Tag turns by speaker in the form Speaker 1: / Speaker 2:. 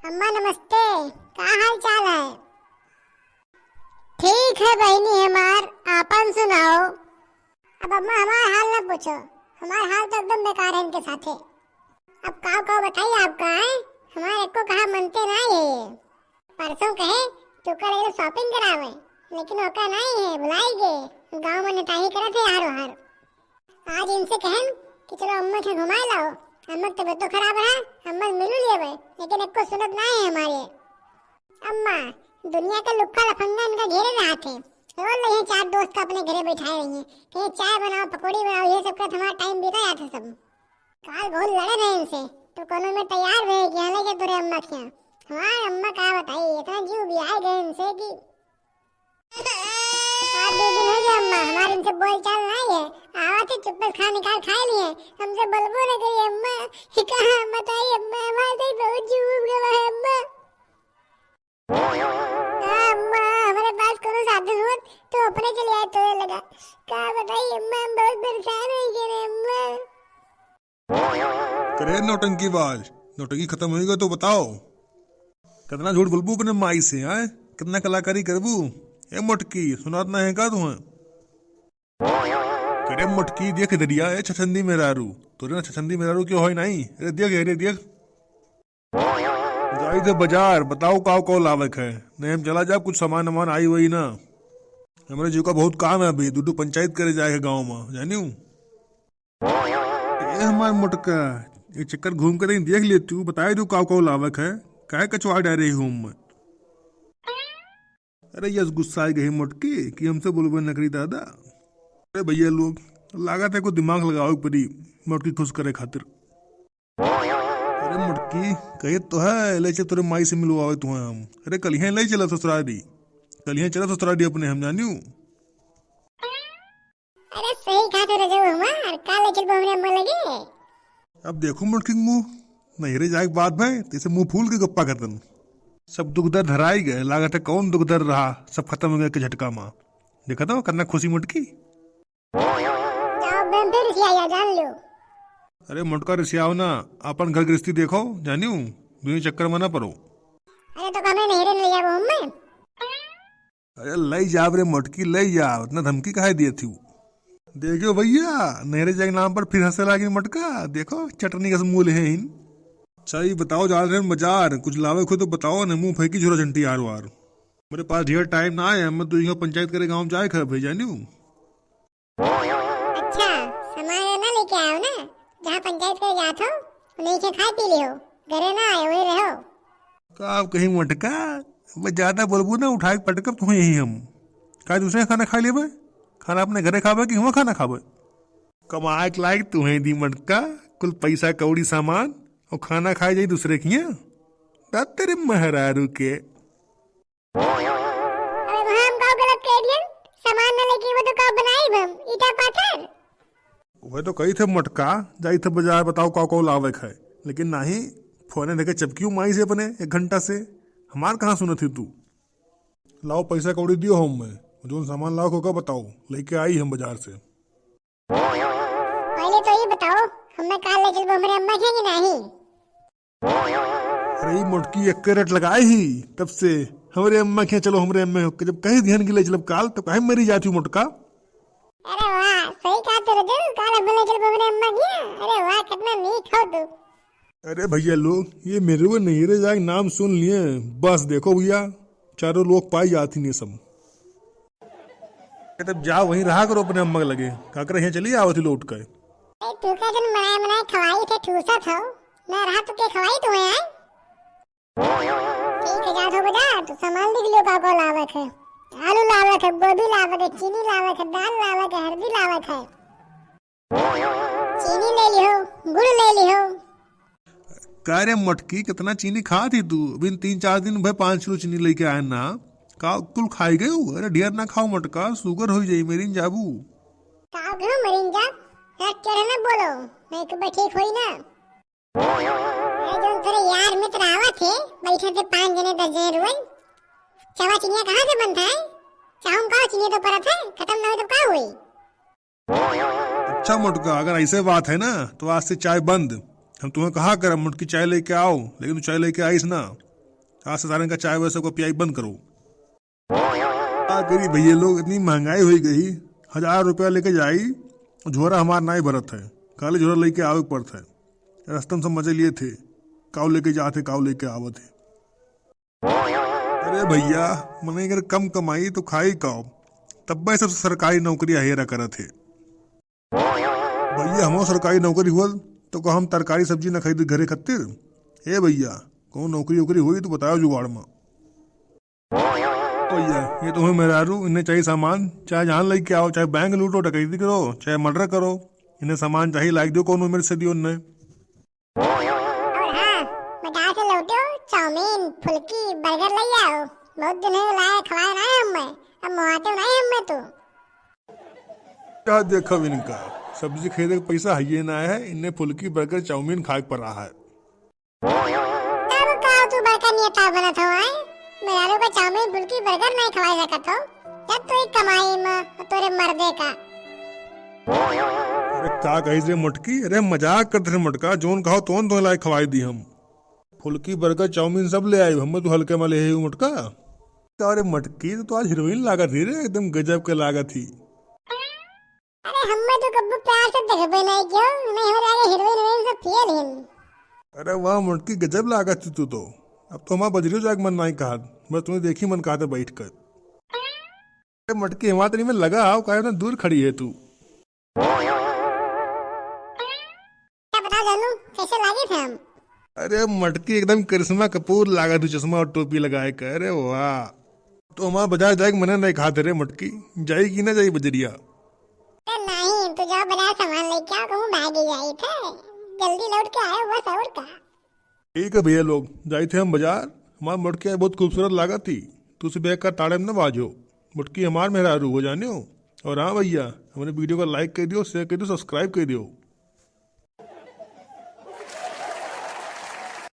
Speaker 1: अम्मा नमस्ते। का हाल चाल है? ठीक है बहनी हमार, आपन सुनाओ। अब अम्मा हमारा हाल ना पूछो, हमारा हाल तो एकदम बेकार है इनके साथे। अब काव बताइए आपका है, हमारे को कहा मनते नहीं है। ये परसों कहे तो कल शॉपिंग करावे, लेकिन ओका नहीं है, बुलाएंगे गाँव में नटाही करे थे हारो हार। आज इनसे कहें कि चलो अम्मा के घुमाए लाओ, अम्मा की तबीयत तो खराब है, अम्मा मिलू लिए भाई, लेकिन एक को सुनत नहीं है हमारे। अम्मा दुनिया का लुक्का लफंगा इनका घेरे रहा थे, रोज नहीं चार दोस्त का अपने घरे बैठाए रही है, कहीं चाय बनाओ पकौड़ी बनाओ, ये सब का हमारा टाइम बीता जाता सब। काल बहुत लड़े रहे इनसे तो कोनो में तैयार रहे कि यहाँ लेके तुरे अम्मा के यहाँ। हमारे अम्मा का बताइए इतना जीव भी आए गए इनसे कि आज 2 दिन हो गए अम्मा हमारे इनसे बोल चाल नहीं है। आवा थे चुप्पे खा निकाल खाए लिए, हमसे बलबो न करिए अम्मा। कहाँ बताइए अम्मा, हमारे बहुत जीव गया है अम्मा। अम्मा हमारे पास कोनो साधन हो तो अपने चले आए तो लगा। क्या बताइए अम्मा, हम बहुत परेशान हो गए अम्मा।
Speaker 2: करे नौटंकीबाज, नौटंकी खत्म होगी तो बताओ कितना झूठ बोलबू अपने माई से है, कितना कलाकारी करबू। ए मोटकी सुनात ना है का तुम्हें? करे मोटकी देख दरिया है छछंदी मेरारू, तोरे ना छछंदी मेरारू क्यों होई नहीं? अरे देख जाई थे बाजार, बताओ काव लावक है। नहीं हम चला जा, कुछ सामान वामान आई वही ना। हमारे जीव का बहुत काम है, अभी दूडू पंचायत करे जाए गाँव में जानी। हमारे मोटका एक चक्कर घूम कर देख लेती हूँ, बताए दू काव लावक है, काहे कचवा डाल रही हूँ मैं। अरे यस गुस्सा आई गई मोटकी कि हमसे बोलबे नकरी दादा। अरे भैया लोग लागत है को दिमाग लगाओ परी मोटकी खुश करे खातिर। अरे मोटकी कहे तो है ले चल तोरे माई से मिलवावे तुम्हें हम। अरे कल यहाँ ले चला ससुराली, कल यहाँ चला ससुराली अपने हम जानियो।
Speaker 1: अरे सही कहा तो रजो हमार, काले चल हमरे अम्मा लगे।
Speaker 2: अब देखो मोटकी मुंह नहरे जाए के बाद भाई तैसे मुंह फूल के गप्पा करतन। सब दुख दर्द हराई गए, लागत है कौन दुख दर्द रहा, सब खत्म हो गया के झटका माँ। देखा तो करना खुशी मुटकी।
Speaker 1: जान लो।
Speaker 2: अरे मुटका रिसियाओ ना, अपन घर गृहस्थी देखो जानियो, दुनिया चक्कर में ना पड़ो।
Speaker 1: अरे तो कमे नहीं ले जाबो हम।
Speaker 2: अरे ले जाब रे मुटकी ले जा, इतना धमकी काहे दिए थी? देखो भैया नहरे जाए नाम पर फिर हंसे लागी मटका, देखो चटनी का मूल है इन। चाहिए बताओ जा रहे हैं बाजार, कुछ लावे खुद तो बताओ न, मुंह फेंकी झोरा झंटी यार वार। मेरे पास ढेर टाइम ना है, मैं तो यहाँ पंचायत करे गाँव जाए खा भाई जानियो।
Speaker 1: अच्छा सामान ना लेके आओ ना, जहाँ पंचायत करे जात हो नहीं के खा पी लियो, घरे ना आए वही रहो।
Speaker 2: का कहीं मटका मैं ज्यादा बोलबू ना उठा के पटकब तुम्हें यही हम। का दूसरे खाना खा लेबे, खाना अपने घरे खाबे कि हम खाना खाबे? कमाए के लायक तुम्हें दी मटका, कुल पैसा कौड़ी सामान और खाना खाए जाई दूसरे की हैं तेरे महरारू के।
Speaker 1: अरे वहाँ हम गाँव गलत कह दिए, सामान ना लेके वो तो गाँव बनाई हम ईटा पाथर।
Speaker 2: वह तो कही थे मटका जाई थे बाजार, बताओ काव लावे खाए, लेकिन नहीं फोने देखे चपकियो माई से अपने 1 घंटा से। हमार कहाँ सुना थी तू? लाओ पैसा कौड़ी दियो हम, मैं जो सामान लाओ को का बताओ, लेके आई हम बाजार से।
Speaker 1: पहले तो ये बताओ हमें काल ले चल हमरे अम्मा के नहीं?
Speaker 2: अरे मोटकी 1 कैरेट लगाए ही तब से हमारे अम्मा के चलो हमरे अम्मा हो, जब कहीं ध्यान के ले चल काल तो कहीं मरी जाती मोटका।
Speaker 1: अरे वाह सही कहा तो रजो, काल ले चल हमरे अम्मा के। अरे वाह कितना नीक हो तू।
Speaker 2: अरे भैया लोग ये मेरे को नहरे जाए नाम सुन लिए, बस देखो भैया चारों लोग पाई जाती नहीं सब। तब जाओ वहीं रहा करो अपने अम्मा के लगे, काकर यहाँ चली आओ थी लौट कर।
Speaker 1: तू का जन मनाए खवाई थे ठूसा था, मैं रहा तो के खवाई तो है। ठीक है जा तो बजा, तू सामान लिख लियो का लावक है। आलू लावक है, गोभी लावक है, चीनी लावक है, दाल लावक है, हल्दी लावक है। चीनी ले लियो, गुड़ ले लियो।
Speaker 2: कह रे मटकी कितना चीनी खा थी तू? अभी 3-4 दिन भाई 5 किलो चीनी लेके आए ना, का कुल खाई गए? अरे ढेर ना खाओ मटका, शुगर हो जाई मेरी जाबू।
Speaker 1: का घर मरीन जा, रात चढ़े ना बोलो, नहीं तो ठीक होई ना। अरे जो तेरे यार मित्र आवा थे, बैठे थे 5 जने 10 जने रोज, चावा चीनिया कहाँ से बनता है? चाहूं का चीनी तो परत है, खत्म ना हो तो का हुई?
Speaker 2: अच्छा मटका अगर ऐसे बात है ना तो आज से चाय बंद। हम तुम्हें कहा कर मुटकी चाय लेके आओ, लेकिन तू चाय लेके आईस ना। आज से सारे का चाय वैसे को पियाई बंद करो। क्या करी भैया लोग, इतनी महंगाई हो गई, 1000 रुपया लेके जाई, झोरा हमार ना ही भरत है, खाली झोरा लेके आवे पड़ता है। रास्ते सब मजे लिए थे, काव लेके जाते काव लेके आवत है। अरे भैया मैंने अगर कम कमाई तो खाई काव, तब मैं सब सरकारी नौकरी हेरा करत है। भैया हमारा सरकारी नौकरी हुआ तो को हम तरकारी सब्जी न खरीद घरे खातिर। ए भैया कौन नौकरी वोकरी हुई तो बताओ जुगाड़ में। भैया ये तुम्हें मेहरारू, इन्हें चाहिए सामान, चाहे जहाँ लेके आओ, चाहे बैंक लूटो, डकैती करो, चाहे मर्डर करो, इन्हें सामान चाहिए, लाइक दो कौन मेरे से दियो ने।
Speaker 1: और हाँ, बाजार से लौटो, चाउमीन, फुल्की, बर्गर ले आओ। बहुत दिन हो लाए खवाए ना हमें, अब मुआते नहीं हमें तो।
Speaker 2: क्या देखा इनका, सब्जी खरीदे का पैसा है ना है, इन्हें फुल्की बर्गर चाउमीन खाए पर रहा है।
Speaker 1: तब का तू बड़का नेता बनत हो आए, मेरा को चाउमीन फुल्की बर्गर नहीं खवाए सकत हो, जब तो एक कमाई में तोरे मर्दे का।
Speaker 2: अरे क्या कही रे मुटकी, अरे मजाक करते थे मुटका, जोन कहो तोन तो लाई खवाई दी हम, फुल्की बर्गर चाउमीन सब ले आई, हमें तो हल्के में ले मुटका। अरे मटकी तो आज हीरोइन लागत थी रे, एकदम गजब के लागत थी।
Speaker 1: अरे हमें तो कब्बू प्यार से देखबे नहीं क्यों, नहीं हो जाएगा हीरोइन सब फेल हिन।
Speaker 2: अरे वाह मुटकी गजब लागत थी तू तो, अब तो हमारा बजरियो जाग मन नहीं कहा, बस तुम्हें देखी मन कहा था बैठ कर। अरे मटकी हिमाचली में लगा आओ, कहा दूर खड़ी है तू।
Speaker 1: क्या बता जानू कैसे लागे थे हम?
Speaker 2: अरे मटकी एकदम करिश्मा कपूर लागा तू, चश्मा और टोपी लगाए कर। अरे वाह, तो हमारा बाजार जाए मना नहीं खाते रे मुटकी, जाएगी ना जाई बजरिया?
Speaker 1: नहीं तू जाओ बाजार सामान लेके आओ, कहूँ भागी जाई थे, जल्दी लौट के आए बस और का।
Speaker 2: ठीक है भैया लोग, जाए थे हम बाजार, हमारा मुटकी बहुत खूबसूरत लागा थी, तू से बैग का ताड़े में न बाजो, मुटकी हमार मेहरारू हो जाने हो। और हाँ भैया हमारे वीडियो को लाइक कर दियो, शेयर कर दियो, सब्सक्राइब कर दियो।